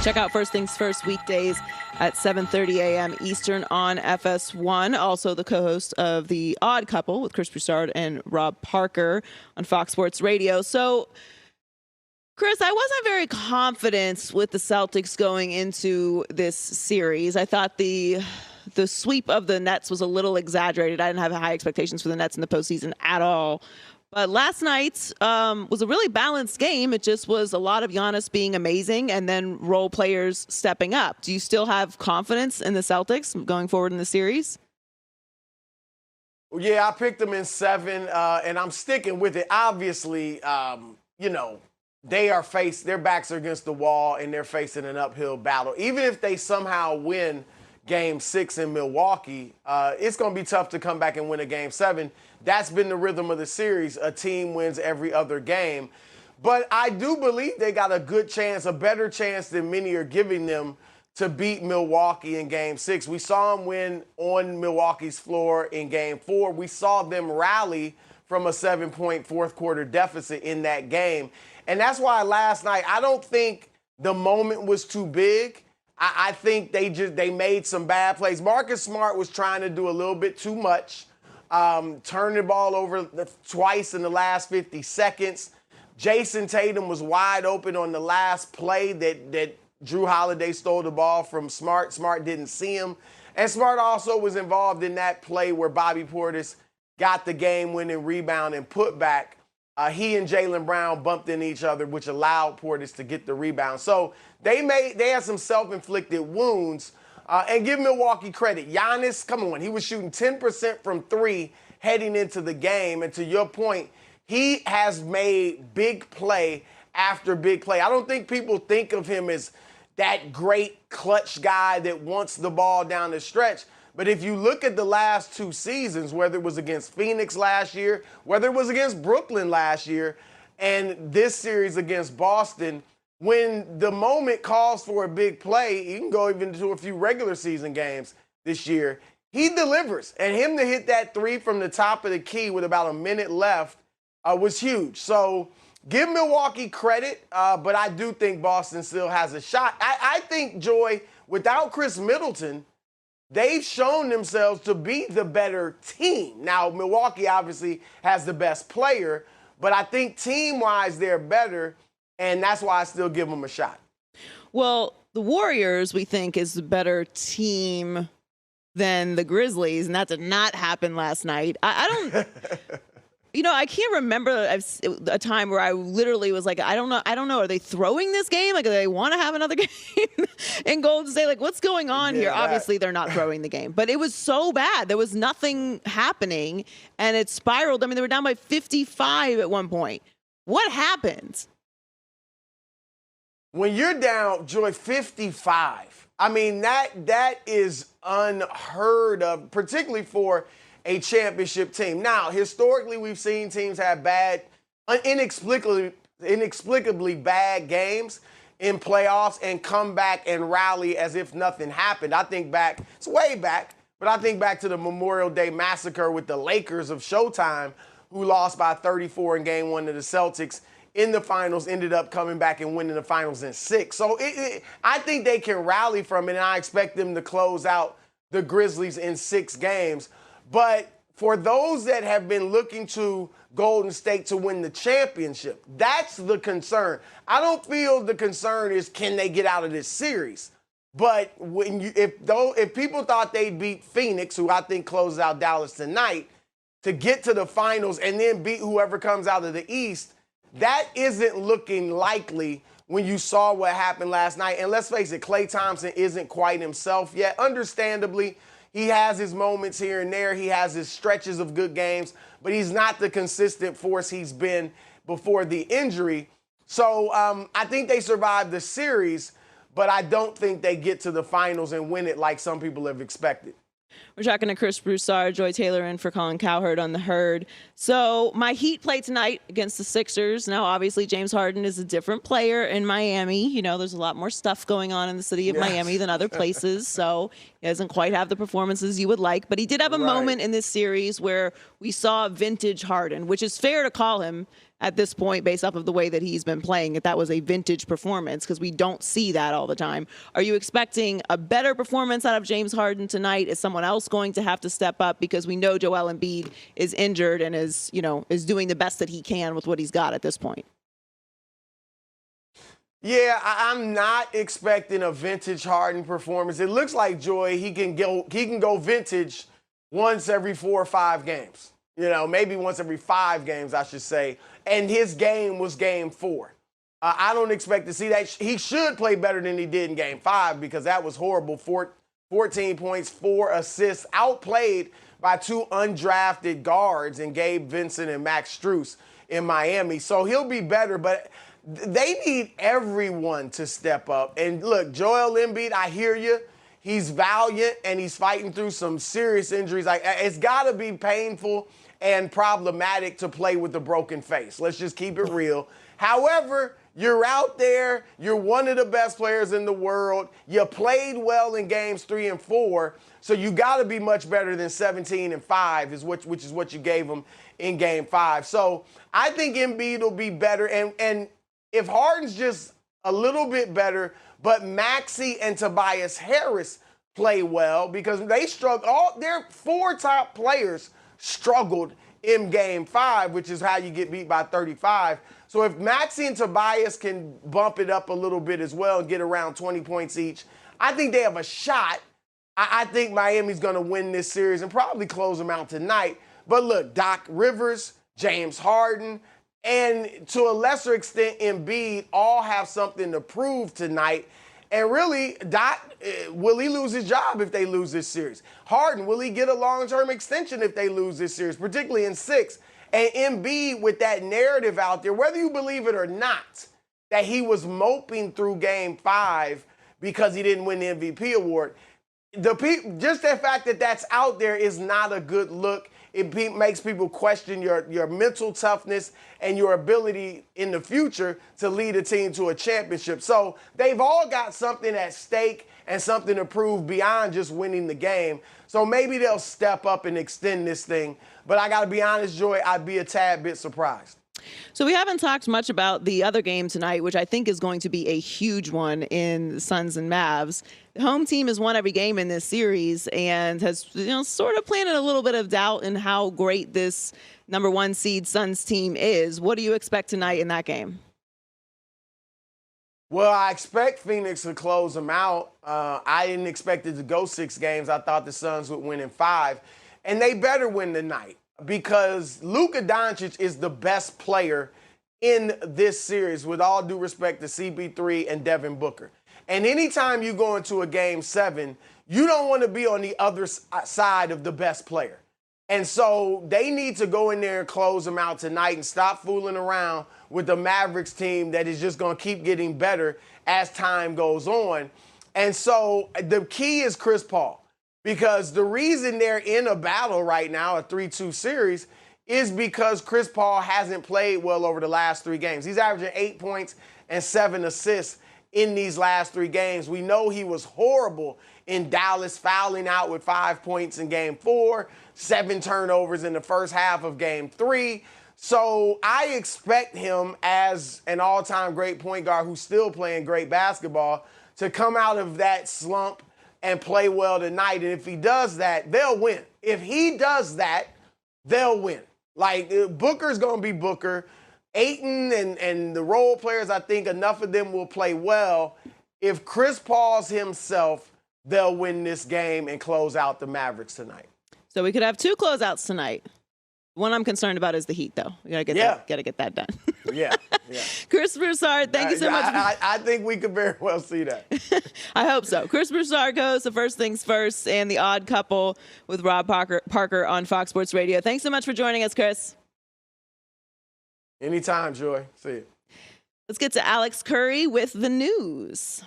Check out First Things First weekdays at 7:30 a.m. Eastern on FS1. Also the co-host of The Odd Couple with Chris Broussard and Rob Parker on Fox Sports Radio. So, Chris, I wasn't very confident with the Celtics going into this series. I thought the sweep of the Nets was a little exaggerated. I didn't have high expectations for the Nets in the postseason at all. But last night was a really balanced game. It just was a lot of Giannis being amazing and then role players stepping up. Do you still have confidence in the Celtics going forward in the series? Yeah, I picked them in 7, and I'm sticking with it. Obviously, their backs are against the wall, and they're facing an uphill battle. Even if they somehow win Game 6 in Milwaukee, it's going to be tough to come back and win a Game 7. That's been the rhythm of the series. A team wins every other game. But I do believe they got a good chance, a better chance than many are giving them to beat Milwaukee in Game 6. We saw them win on Milwaukee's floor in Game 4. We saw them rally from a 7-point fourth-quarter deficit in that game. And that's why last night, I don't think the moment was too big. I think they made some bad plays. Marcus Smart was trying to do a little bit too much. Turned the ball over twice in the last 50 seconds. Jason Tatum was wide open on the last play that Drew Holiday stole the ball from Smart. Smart didn't see him. And Smart also was involved in that play where Bobby Portis got the game-winning rebound and put back. He and Jaylen Brown bumped into each other, which allowed Portis to get the rebound. So they had some self-inflicted wounds. And give Milwaukee credit. Giannis, come on, he was shooting 10% from 3 heading into the game. And to your point, he has made big play after big play. I don't think people think of him as that great clutch guy that wants the ball down the stretch. But if you look at the last 2 seasons, whether it was against Phoenix last year, whether it was against Brooklyn last year, and this series against Boston, when the moment calls for a big play, you can go even to a few regular season games this year, he delivers. And him to hit that 3 from the top of the key with about a minute left was huge. So give Milwaukee credit, but I do think Boston still has a shot. I think, Joy, without Chris Middleton, they've shown themselves to be the better team. Now, Milwaukee obviously has the best player, but I think team-wise they're better. And that's why I still give them a shot. Well, the Warriors, we think, is the better team than the Grizzlies, and that did not happen last night. I don't, I can't remember a time where I literally was like, I don't know. Are they throwing this game? Like, do they want to have another game in Golden State? Like, what's going on here? Obviously, they're not throwing the game, but it was so bad. There was nothing happening, and it spiraled. I mean, they were down by 55 at one point. What happened? When you're down, Joy, 55, I mean, that is unheard of, particularly for a championship team. Now, historically, we've seen teams have inexplicably bad games in playoffs and come back and rally as if nothing happened. I think back, it's way back, but I think back to the Memorial Day massacre with the Lakers of Showtime, who lost by 34 in Game 1 to the Celtics. In the finals, ended up coming back and winning the finals in 6. So I think they can rally from it, and I expect them to close out the Grizzlies in 6 games. But for those that have been looking to Golden State to win the championship, that's the concern. I don't feel the concern is can they get out of this series. But if people thought they'd beat Phoenix, who I think closes out Dallas tonight, to get to the finals and then beat whoever comes out of the East, that isn't looking likely when you saw what happened last night. And let's face it, Klay Thompson isn't quite himself yet. Understandably, he has his moments here and there. He has his stretches of good games, but he's not the consistent force he's been before the injury. So I think they survived the series, but I don't think they get to the finals and win it like some people have expected. We're talking to Chris Broussard, Joy Taylor in for Colin Cowherd on the Herd. So my Heat play tonight against the Sixers. Now, obviously, James Harden is a different player in Miami. You know, there's a lot more stuff going on in the city of Miami than other places. So he doesn't quite have the performances you would like. But he did have a moment in this series where we saw vintage Harden, which is fair to call him at this point, based off of the way that he's been playing, that was a vintage performance, because we don't see that all the time. Are you expecting a better performance out of James Harden tonight? Is someone else going to have to step up, because we know Joel Embiid is injured and is doing the best that he can with what he's got at this point? Yeah, I'm not expecting a vintage Harden performance. It looks like, Joy, he can go vintage once every 4 or 5 games. Maybe once every 5 games, I should say. And his game was game 4. I don't expect to see that. He should play better than he did in game 5, because that was horrible. 14 points, 4 assists, outplayed by 2 undrafted guards in Gabe Vincent and Max Strus in Miami. So he'll be better, but they need everyone to step up. And look, Joel Embiid, I hear you. He's valiant, and he's fighting through some serious injuries. It's got to be painful and problematic to play with a broken face. Let's just keep it real. However, you're out there. You're one of the best players in the world. You played well in games 3 and 4, so you got to be much better than 17 and 5, which is what you gave him in game 5. So I think Embiid will be better, and if Harden's just a little bit better, but Maxey and Tobias Harris play well, because they struggled. Their 4 top players struggled in game 5, which is how you get beat by 35. So if Maxey and Tobias can bump it up a little bit as well and get around 20 points each, I think they have a shot. I think Miami's going to win this series and probably close them out tonight. But look, Doc Rivers, James Harden, and to a lesser extent, Embiid all have something to prove tonight. And really, Doc, will he lose his job if they lose this series? Harden, will he get a long-term extension if they lose this series, particularly in 6? And Embiid, with that narrative out there, whether you believe it or not, that he was moping through game 5 because he didn't win the MVP award, just the fact that that's out there is not a good look. It makes people question your mental toughness and your ability in the future to lead a team to a championship. So they've all got something at stake and something to prove beyond just winning the game. So maybe they'll step up and extend this thing. But I got to be honest, Joy, I'd be a tad bit surprised. So we haven't talked much about the other game tonight, which I think is going to be a huge one in Suns and Mavs. The home team has won every game in this series and has sort of planted a little bit of doubt in how great this number 1 seed Suns team is. What do you expect tonight in that game? Well, I expect Phoenix to close them out. I didn't expect it to go 6 games. I thought the Suns would win in 5. And they better win tonight, because Luka Doncic is the best player in this series, with all due respect to CP3 and Devin Booker. And anytime you go into a game 7, you don't want to be on the other side of the best player. And so they need to go in there and close them out tonight and stop fooling around with the Mavericks team that is just going to keep getting better as time goes on. And so the key is Chris Paul, because the reason they're in a battle right now, a 3-2 series, is because Chris Paul hasn't played well over the last 3 games. He's averaging 8 points and 7 assists in these last 3 games. We know he was horrible in Dallas, fouling out with 5 points in game 4, 7 turnovers in the first half of game 3. So I expect him, as an all-time great point guard who's still playing great basketball, to come out of that slump and play well tonight. And if he does that, they'll win. If he does that, they'll win. Like, Booker's going to be Booker. Ayton and the role players, I think enough of them will play well. If Chris Paul's himself, they'll win this game and close out the Mavericks tonight. So we could have 2 closeouts tonight. One I'm concerned about is the Heat, though. We gotta get that done. Yeah. Chris Broussard, thank you so much. I think we could very well see that. I hope so. Chris Broussard goes to First Things First and The Odd Couple with Rob Parker on Fox Sports Radio. Thanks so much for joining us, Chris. Anytime, Joy. See you. Let's get to Alex Curry with the news.